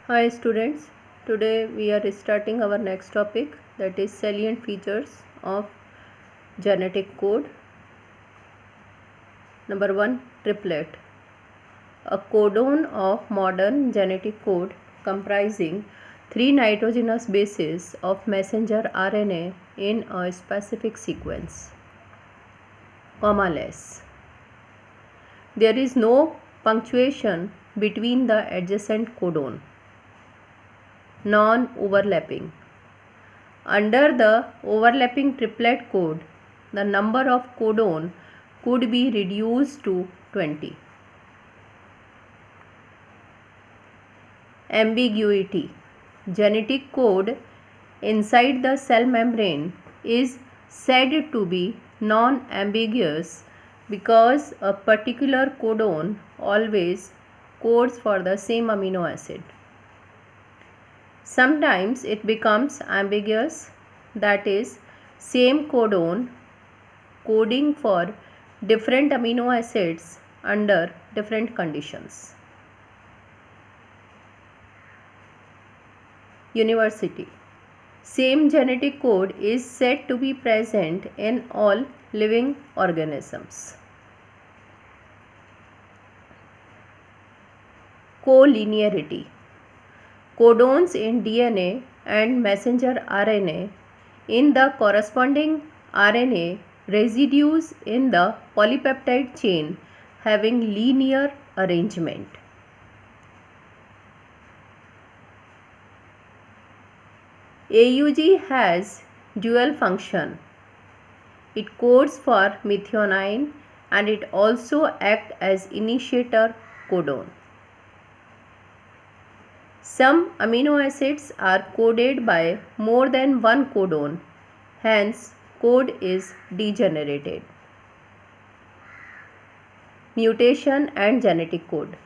Hi students, today we are starting our next topic, that is salient features of genetic code. Number 1, triplet. A codon of modern genetic code comprising 3 nitrogenous bases of messenger RNA in a specific sequence, commaless. There is no punctuation between the adjacent codon. Non-overlapping. Under the overlapping triplet code, the number of codon could be reduced to 20. Ambiguity. Genetic code inside the cell membrane is said to be non-ambiguous because a particular codon always codes for the same amino acid. Sometimes it becomes ambiguous, that is, same codon coding for different amino acids under different conditions. University. Same genetic code is said to be present in all living organisms. Collinearity. Codons in DNA and messenger RNA in the corresponding RNA residues in the polypeptide chain having linear arrangement. AUG has dual function. It codes for methionine and it also acts as initiator codon. Some amino acids are coded by more than one codon, hence code is degenerated. Mutation and genetic code.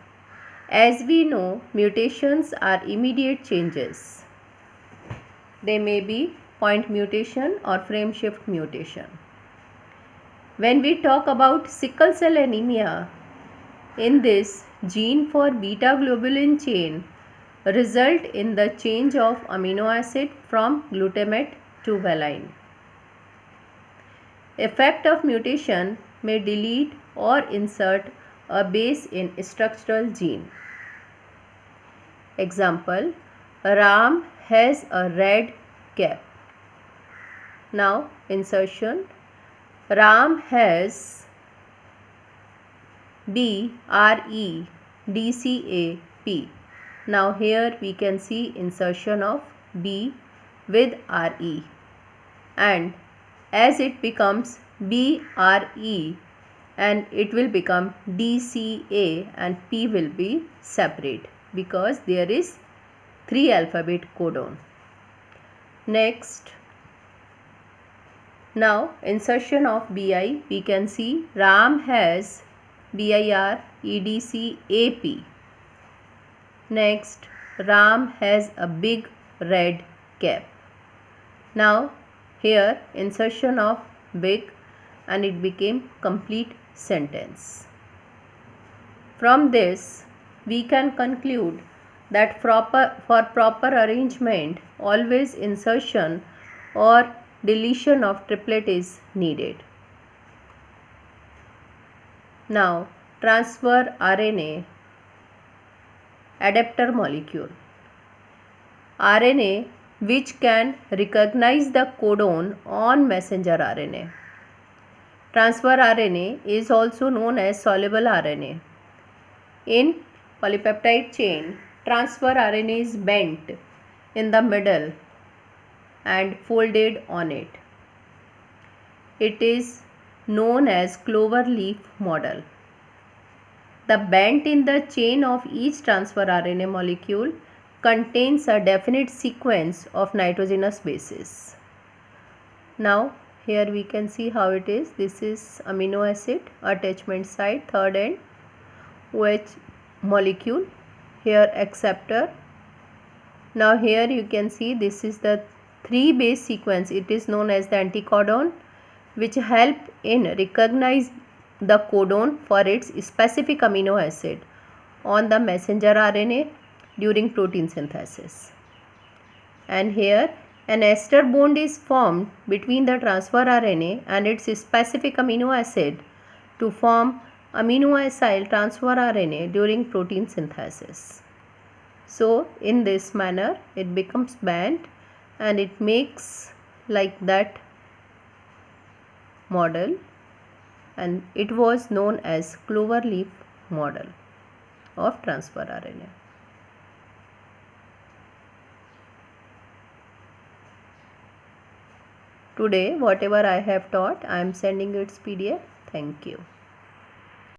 As we know, mutations are immediate changes. They may be point mutation or frame shift mutation. When we talk about sickle cell anemia, in this gene for beta globulin chain result in the change of amino acid from glutamate to valine. Effect of mutation may delete or insert a base in structural gene. Example, Ram has a red cap. Now insertion, Ram has BREDCAP. Now here we can see insertion of B with RE, and as it becomes BRE and it will become DCA and P will be separate because there is 3 alphabet codon. Next, now insertion of BI, we can see Ram has BIREDCAP. Next, Ram has a big red cap. Now here insertion of big and it became complete sentence. From this we can conclude that for proper arrangement always insertion or deletion of triplet is needed. Now transfer RNA adapter molecule. RNA which can recognize the codon on messenger RNA. Transfer RNA is also known as soluble RNA. In polypeptide chain, transfer RNA is bent in the middle and folded on it. It is known as clover leaf model. The bend in the chain of each transfer RNA molecule contains a definite sequence of nitrogenous bases. Now here we can see how it is. This is amino acid attachment site, third end, OH molecule, here acceptor. Now here you can see this is the 3 base sequence. It is known as the anticodon, which help in recognize the codon for its specific amino acid on the messenger RNA during protein synthesis. And here an ester bond is formed between the transfer RNA and its specific amino acid to form amino-acyl transfer RNA during protein synthesis. So in this manner it becomes bent and it makes like that model, and it was known as clover leaf model of transfer RNA. Today whatever I have taught, I am sending its PDF. Thank you.